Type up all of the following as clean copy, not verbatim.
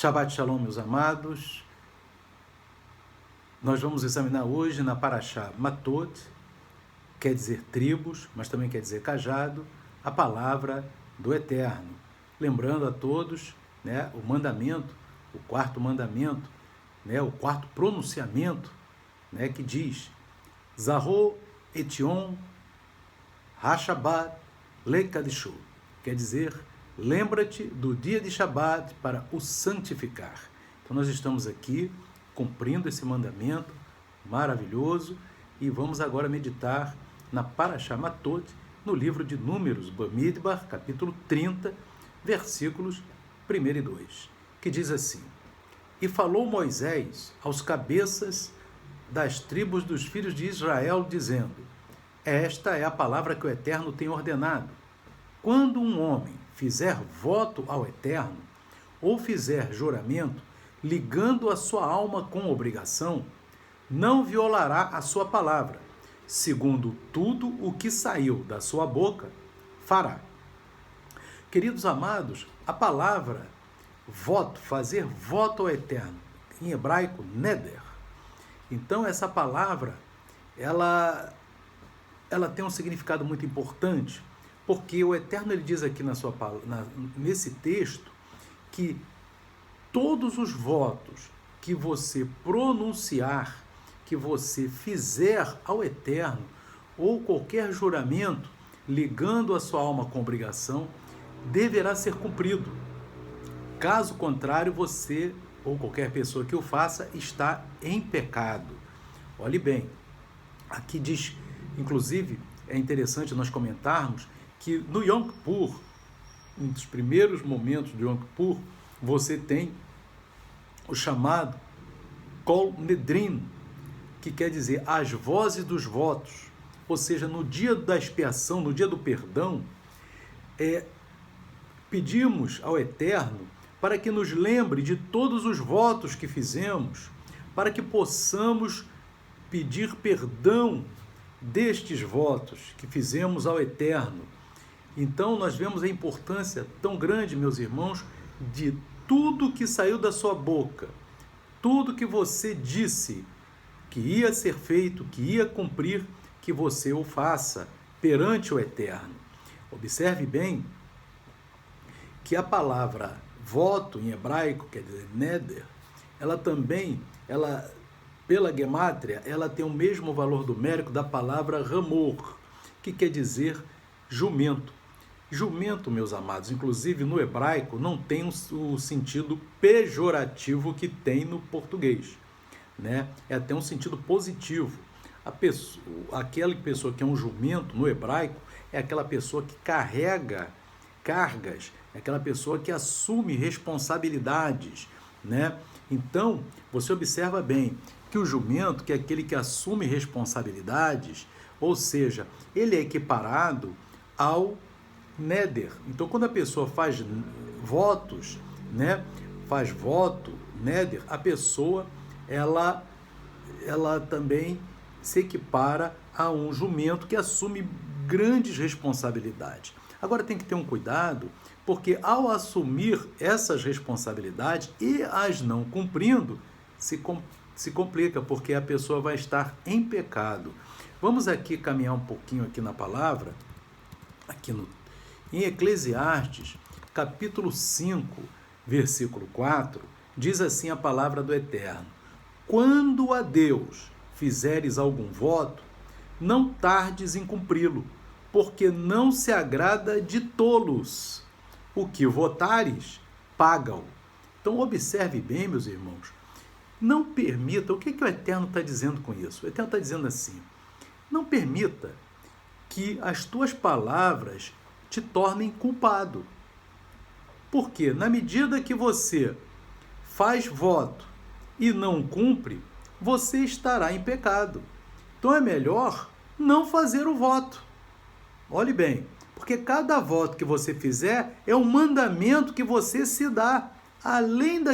Shabbat Shalom, meus amados. Nós vamos examinar hoje na Parashá Matot, quer dizer tribos, mas também quer dizer cajado, a palavra do Eterno. Lembrando a todos, o mandamento, o quarto mandamento, o quarto pronunciamento, que diz Zahor Etion HaShabbat Lekadishu, quer dizer, lembra-te do dia de Shabat para o santificar. Então nós estamos aqui cumprindo esse mandamento maravilhoso e vamos agora meditar na Parashá Matot, no livro de Números, Bamidbar, capítulo 30, versículos 1 e 2, que diz assim: E falou Moisés aos cabeças das tribos dos filhos de Israel, dizendo: Esta é a palavra que o Eterno tem ordenado. Quando um homem fizer voto ao Eterno, ou fizer juramento, ligando a sua alma com obrigação, não violará a sua palavra, segundo tudo o que saiu da sua boca, fará. Queridos amados, a palavra voto, fazer voto ao Eterno, em hebraico, neder. Então, essa palavra, ela tem um significado muito importante, porque o Eterno ele diz aqui nesse texto que todos os votos que você pronunciar, que você fizer ao Eterno, ou qualquer juramento ligando a sua alma com obrigação, deverá ser cumprido. Caso contrário, você ou qualquer pessoa que o faça está em pecado. Olhe bem, aqui diz, inclusive, é interessante nós comentarmos que no Yom Kippur, um dos primeiros momentos de Yom Kippur, você tem o chamado Kol Nedrin, que quer dizer as vozes dos votos, ou seja, no dia da expiação, no dia do perdão, pedimos ao Eterno para que nos lembre de todos os votos que fizemos, para que possamos pedir perdão destes votos que fizemos ao Eterno. Então nós vemos a importância tão grande, meus irmãos, de tudo que saiu da sua boca, tudo que você disse que ia ser feito, que ia cumprir, que você o faça perante o Eterno. Observe bem que a palavra voto em hebraico, quer dizer, neder, pela gemátria, ela tem o mesmo valor numérico da palavra ramor, que quer dizer jumento. Jumento, meus amados, inclusive no hebraico, não tem o sentido pejorativo que tem no português, É até um sentido positivo. Aquela pessoa que é um jumento, no hebraico, é aquela pessoa que carrega cargas, é aquela pessoa que assume responsabilidades, Então, você observa bem que o jumento, que é aquele que assume responsabilidades, ou seja, ele é equiparado ao neder. Então, quando a pessoa faz votos, faz voto, neder, a pessoa, ela também se equipara a um jumento que assume grandes responsabilidades. Agora, tem que ter um cuidado, porque ao assumir essas responsabilidades e as não cumprindo, se complica, porque a pessoa vai estar em pecado. Vamos aqui caminhar um pouquinho aqui na palavra, em Eclesiastes, capítulo 5, versículo 4, diz assim a palavra do Eterno: Quando a Deus fizeres algum voto, não tardes em cumpri-lo, porque não se agrada de tolos. O que votares, paga-o. Então observe bem, meus irmãos, não permita, o que o Eterno está dizendo com isso? O Eterno está dizendo assim: não permita que as tuas palavras te tornem culpado. Porque na medida que você faz voto e não cumpre, você estará em pecado. Então é melhor não fazer o voto. Olhe bem, porque cada voto que você fizer é um mandamento que você se dá. Além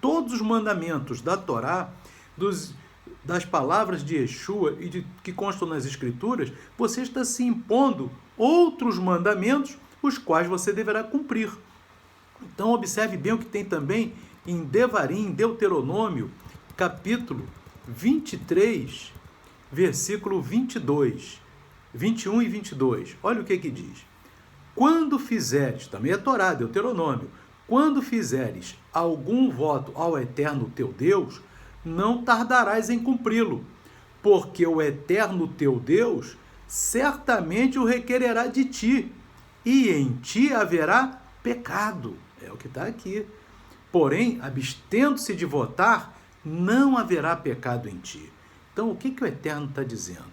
todos os mandamentos da Torá, das palavras de Yeshua e que constam nas Escrituras, você está se impondo outros mandamentos, os quais você deverá cumprir. Então, observe bem o que tem também em Devarim, em Deuteronômio, capítulo 23, versículo 22, 21 e 22. Olha o que diz. Quando fizeres, também é Torá, Deuteronômio, quando fizeres algum voto ao Eterno teu Deus, não tardarás em cumpri-lo, porque o Eterno teu Deus certamente o requererá de ti, e em ti haverá pecado. É o que está aqui. Porém, abstendo-se de votar, não haverá pecado em ti. Então, o que o Eterno está dizendo?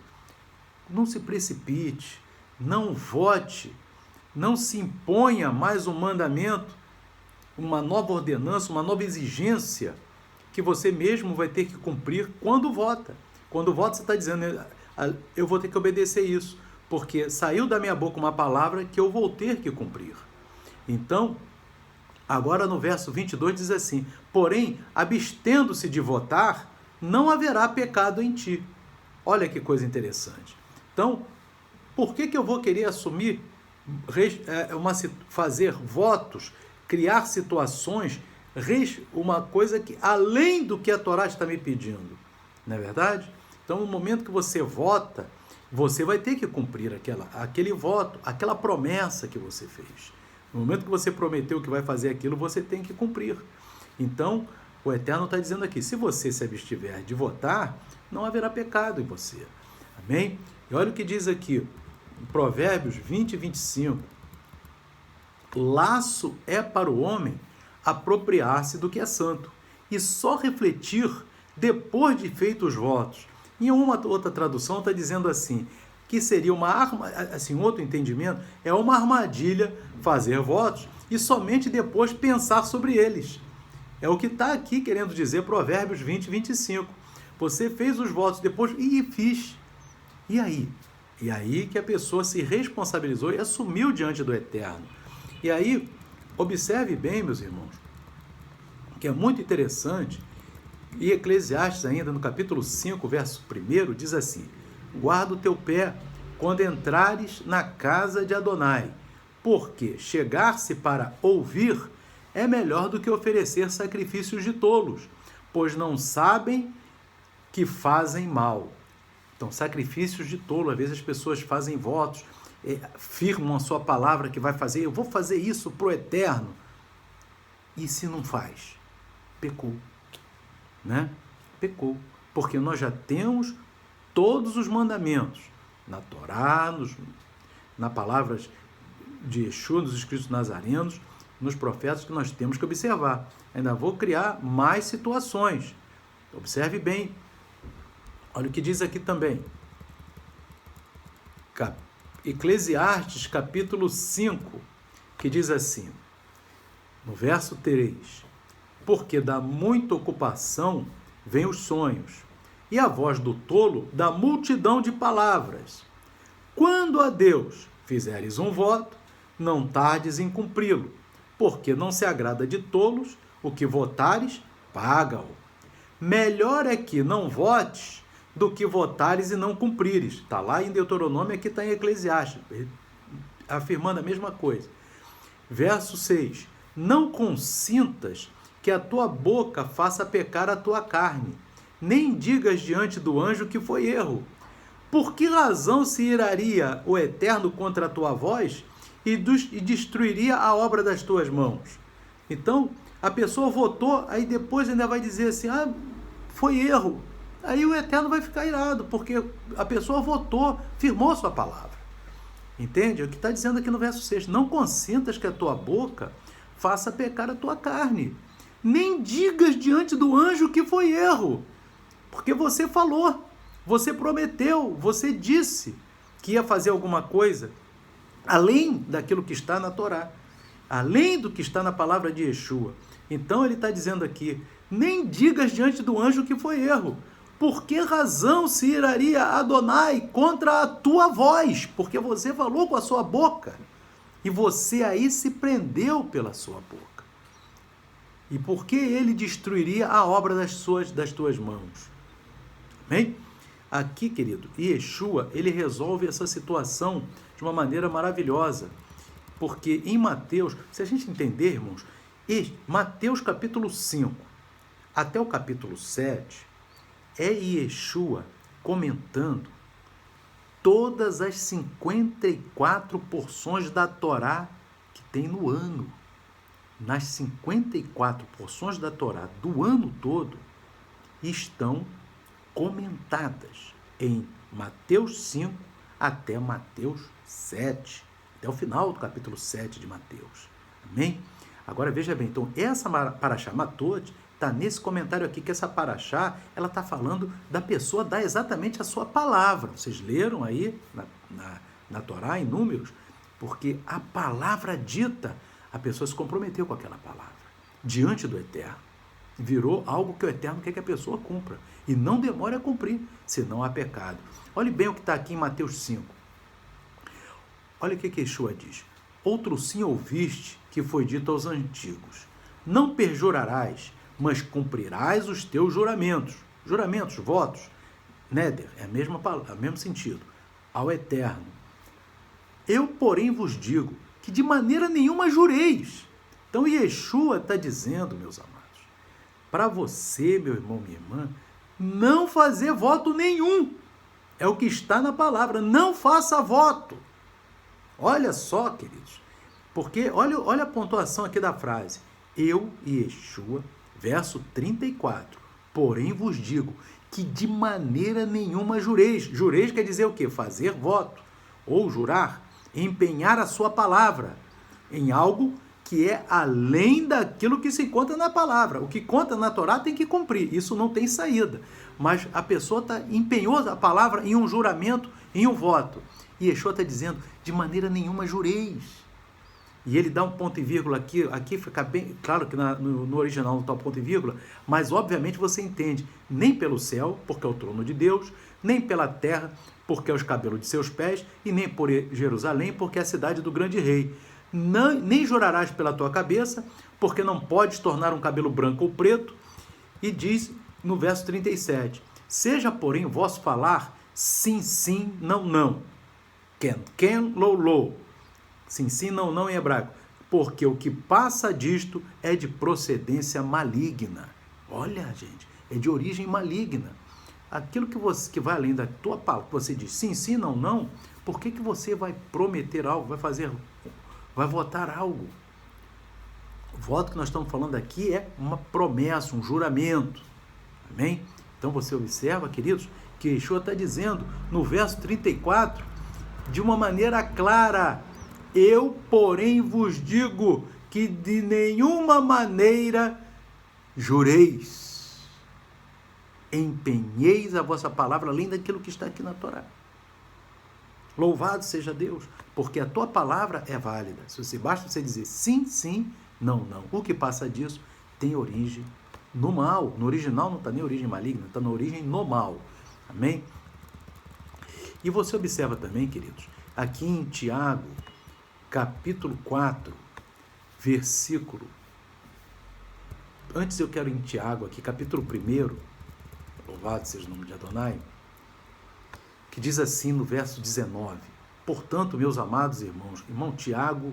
Não se precipite, não vote, não se imponha mais um mandamento, uma nova ordenança, uma nova exigência que você mesmo vai ter que cumprir quando vota. Quando vota, você está dizendo, eu vou ter que obedecer isso, porque saiu da minha boca uma palavra que eu vou ter que cumprir. Então, agora no verso 22 diz assim, porém, abstendo-se de votar, não haverá pecado em ti. Olha que coisa interessante. Então, por que eu vou querer assumir, fazer votos, criar situações, uma coisa que além do que a Torá está me pedindo? Não é verdade? Então, no momento que você vota, você vai ter que cumprir aquele voto, aquela promessa que você fez. No momento que você prometeu que vai fazer aquilo, você tem que cumprir. Então, o Eterno está dizendo aqui, se você se abstiver de votar, não haverá pecado em você. Amém? E olha o que diz aqui, em Provérbios 20 e 25. Laço é para o homem apropriar-se do que é santo, e só refletir depois de feitos os votos. Em uma outra tradução está dizendo assim, que seria uma arma, assim, outro entendimento, é uma armadilha fazer votos e somente depois pensar sobre eles. É o que está aqui querendo dizer Provérbios 20 e 25. Você fez os votos depois, fiz. E aí? E aí que a pessoa se responsabilizou e assumiu diante do Eterno. E aí, observe bem, meus irmãos, que é muito interessante, e Eclesiastes ainda no capítulo 5, verso 1, diz assim, guarda o teu pé quando entrares na casa de Adonai, porque chegar-se para ouvir é melhor do que oferecer sacrifícios de tolos, pois não sabem que fazem mal. Então, sacrifícios de tolo, às vezes as pessoas fazem votos, firmam a sua palavra que vai fazer, eu vou fazer isso para o Eterno. E se não faz? Pecou. Né? Pecou. Porque nós já temos todos os mandamentos na Torá, na palavras de Yeshua, nos escritos nazarenos, nos profetas que nós temos que observar. Ainda vou criar mais situações. Observe bem. Olha o que diz aqui também. Eclesiastes, capítulo 5, que diz assim, no verso 3, porque da muita ocupação vem os sonhos, e a voz do tolo da multidão de palavras. Quando a Deus fizeres um voto, não tardes em cumpri-lo, porque não se agrada de tolos, o que votares, paga-o. Melhor é que não votes do que votares e não cumprires. Está lá em Deuteronômio, aqui está em Eclesiastes, afirmando a mesma coisa. Verso 6, não consintas que a tua boca faça pecar a tua carne, nem digas diante do anjo que foi erro. Por que razão se iraria o Eterno contra a tua voz e destruiria a obra das tuas mãos? Então, a pessoa votou, aí depois ainda vai dizer assim, foi erro. Aí o Eterno vai ficar irado, porque a pessoa votou, firmou sua palavra. Entende? É o que está dizendo aqui no verso 6. Não consintas que a tua boca faça pecar a tua carne. Nem digas diante do anjo que foi erro. Porque você falou, você prometeu, você disse que ia fazer alguma coisa além daquilo que está na Torá, além do que está na palavra de Yeshua. Então ele está dizendo aqui, nem digas diante do anjo que foi erro. Por que razão se iraria Adonai contra a tua voz? Porque você falou com a sua boca. E você aí se prendeu pela sua boca. E por que ele destruiria a obra das tuas mãos? Amém? Aqui, querido, Yeshua, ele resolve essa situação de uma maneira maravilhosa. Porque em Mateus, se a gente entender, irmãos, E Mateus capítulo 5 até o capítulo 7 é Yeshua comentando todas as 54 porções da Torá que tem no ano. Nas 54 porções da Torá do ano todo estão comentadas em Mateus 5 até Mateus 7, até o final do capítulo 7 de Mateus. Amém? Agora veja bem, então essa Parashá Matot está nesse comentário aqui, que essa Parashá, ela está falando da pessoa dar exatamente a sua palavra. Vocês leram aí na Torá, em Números? Porque a palavra dita, a pessoa se comprometeu com aquela palavra, diante do Eterno. Virou algo que o Eterno quer que a pessoa cumpra. E não demore a cumprir, senão há pecado. Olhe bem o que está aqui em Mateus 5. Olha o que Yeshua diz. Outro sim ouviste que foi dito aos antigos. Não perjurarás, mas cumprirás os teus juramentos. Juramentos, votos. Néder, é a mesma palavra, o mesmo sentido. Ao Eterno. Eu, porém, vos digo que de maneira nenhuma jureis. Então, Yeshua está dizendo, meus amados, para você, meu irmão, minha irmã, não fazer voto nenhum. É o que está na palavra. Não faça voto. Olha só, queridos. Porque, olha a pontuação aqui da frase. Eu, Yeshua, verso 34. Porém vos digo que de maneira nenhuma jureis. Jureis quer dizer o quê? Fazer voto. Ou jurar. Empenhar a sua palavra em algo que é além daquilo que se encontra na palavra. O que conta na Torá tem que cumprir. Isso não tem saída. Mas a pessoa empenhou a palavra em um juramento, em um voto. E Yeshua está dizendo, de maneira nenhuma jureis. E ele dá um ponto e vírgula aqui fica bem claro que no original não está o ponto e vírgula, mas obviamente você entende, nem pelo céu, porque é o trono de Deus, nem pela terra, porque é os cabelos de seus pés, e nem por Jerusalém, porque é a cidade do grande rei. Nem jurarás pela tua cabeça, porque não podes tornar um cabelo branco ou preto. E diz no verso 37, seja porém o vosso falar sim, sim, não, não. Ken, lo. Sim, sim, não, não em hebraico. Porque o que passa disto é de procedência maligna. Olha, gente, é de origem maligna. Aquilo que vai além da tua palavra, que você diz sim, sim, não, não, por que você vai prometer algo, vai votar algo? O voto que nós estamos falando aqui é uma promessa, um juramento. Amém? Então você observa, queridos, que Yeshua está dizendo no verso 34, de uma maneira clara, eu, porém, vos digo que de nenhuma maneira jureis, empenheis a vossa palavra além daquilo que está aqui na Torá. Louvado seja Deus, porque a tua palavra é válida. Se basta você dizer sim, sim, não, não. O que passa disso tem origem no mal. No original não está nem origem maligna, está na origem no mal. Amém? E você observa também, queridos, aqui em Tiago, capítulo 4, versículo... Antes eu quero em Tiago aqui, capítulo 1, louvado seja o nome de Adonai, que diz assim no verso 19, portanto, meus amados irmãos, irmão Tiago,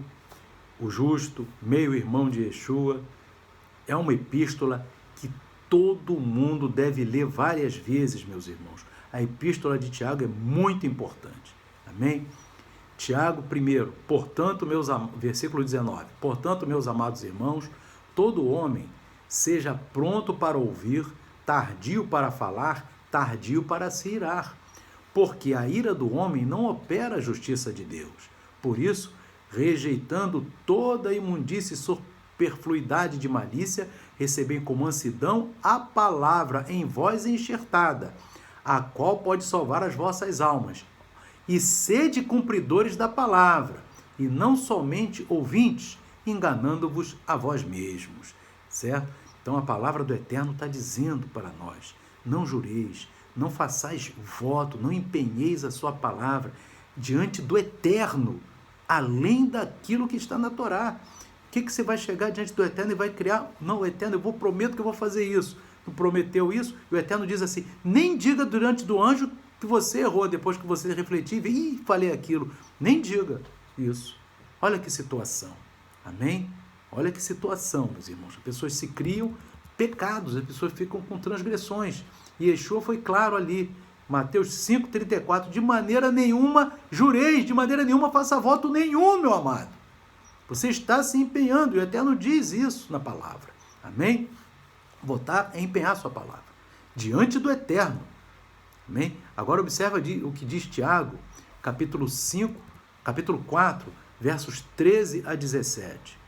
o justo, meio-irmão de Yeshua, é uma epístola que todo mundo deve ler várias vezes, meus irmãos. A epístola de Tiago é muito importante. Amém? Tiago, primeiro, portanto, versículo 19, portanto, meus amados irmãos, todo homem seja pronto para ouvir, tardio para falar, tardio para se irar, porque a ira do homem não opera a justiça de Deus. Por isso, rejeitando toda a imundície e superfluidade de malícia, recebei com mansidão a palavra em vós enxertada, a qual pode salvar as vossas almas. E sede cumpridores da palavra, e não somente ouvintes, enganando-vos a vós mesmos. Certo? Então a palavra do Eterno está dizendo para nós, não jureis, não façais voto, não empenheis a sua palavra diante do Eterno, além daquilo que está na Torá. O que você vai chegar diante do Eterno e vai criar? Não, o Eterno, prometo que eu vou fazer isso. Tu prometeu isso? E o Eterno diz assim, nem diga durante do anjo que você errou, depois que você refletir, falei aquilo. Nem diga isso. Olha que situação. Amém? Olha que situação, meus irmãos. As pessoas se criam pecados, as pessoas ficam com transgressões. E Yeshua foi claro ali, Mateus 5,34, de maneira nenhuma jureis, de maneira nenhuma faça voto nenhum, meu amado. Você está se empenhando, e o Eterno diz isso na palavra. Amém? Votar é empenhar a sua palavra, diante do Eterno. Amém? Agora observa o que diz Tiago, capítulo 4, versos 13 a 17.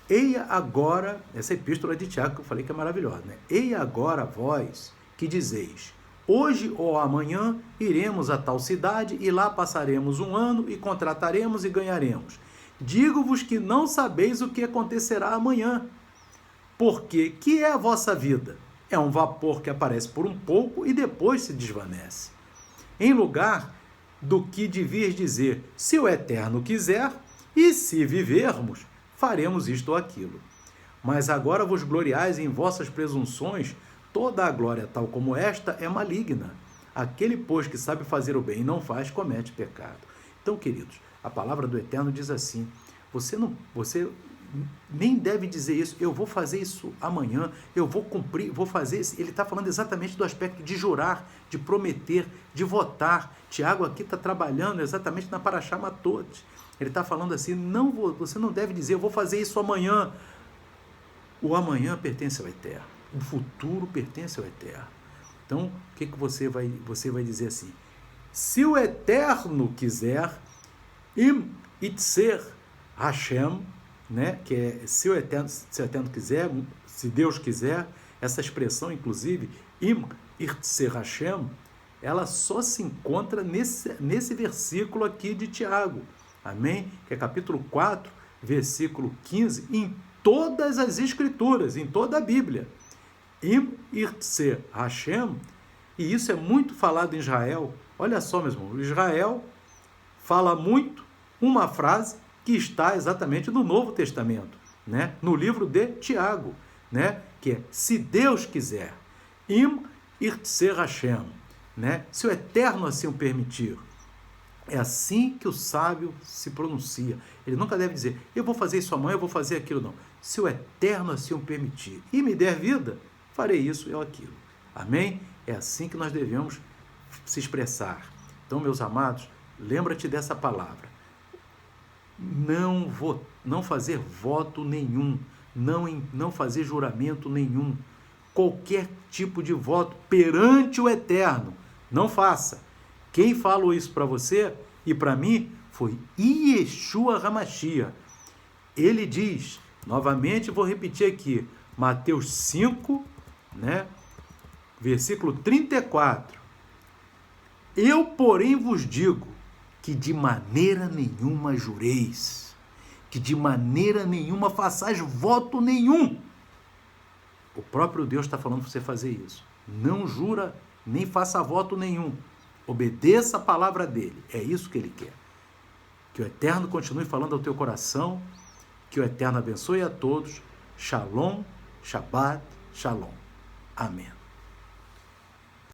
Eia agora, essa epístola de Tiago que eu falei que é maravilhosa, né? Eia agora vós que dizeis, hoje ou amanhã iremos a tal cidade e lá passaremos um ano e contrataremos e ganharemos. Digo-vos que não sabeis o que acontecerá amanhã, porque que é a vossa vida? É um vapor que aparece por um pouco e depois se desvanece. Em lugar do que devias dizer, se o Eterno quiser, e se vivermos, faremos isto ou aquilo. Mas agora vos gloriais em vossas presunções, toda a glória tal como esta é maligna. Aquele, pois, que sabe fazer o bem e não faz, comete pecado. Então, queridos, a palavra do Eterno diz assim, você nem deve dizer isso, eu vou fazer isso amanhã, eu vou cumprir, vou fazer isso. Ele está falando exatamente do aspecto de jurar, de prometer, de votar. Tiago aqui está trabalhando exatamente na Parashá Matot. Ele está falando assim, você não deve dizer, eu vou fazer isso amanhã. O amanhã pertence ao Eterno, o futuro pertence ao Eterno. Então, o que você vai dizer assim? Se o Eterno quiser, im itzer Hashem, né? Que é se o Eterno quiser, se Deus quiser, essa expressão, inclusive, im itzer Hashem, ela só se encontra nesse versículo aqui de Tiago. Amém? Que é capítulo 4, versículo 15, em todas as escrituras, em toda a Bíblia. Im irtse Hashem, e isso é muito falado em Israel. Olha só, meu irmão, Israel fala muito uma frase que está exatamente no Novo Testamento, né? No livro de Tiago, né? Que é, se Deus quiser, im irtse Hashem, né? Se o Eterno assim o permitir. É assim que o sábio se pronuncia. Ele nunca deve dizer, eu vou fazer isso amanhã, eu vou fazer aquilo, não. Se o Eterno assim o permitir e me der vida, farei isso ou aquilo. Amém? É assim que nós devemos se expressar. Então, meus amados, lembra-te dessa palavra. Não fazer voto nenhum, não fazer juramento nenhum. Qualquer tipo de voto perante o Eterno, não faça. Quem falou isso para você e para mim foi Yeshua HaMashiach. Ele diz, novamente vou repetir aqui, Mateus 5, né, versículo 34. Eu, porém, vos digo que de maneira nenhuma jureis, que de maneira nenhuma façais voto nenhum. O próprio Deus está falando para você fazer isso. Não jura, nem faça voto nenhum. Obedeça a palavra dele. É isso que ele quer. Que o Eterno continue falando ao teu coração. Que o Eterno abençoe a todos. Shalom, Shabbat, Shalom. Amém.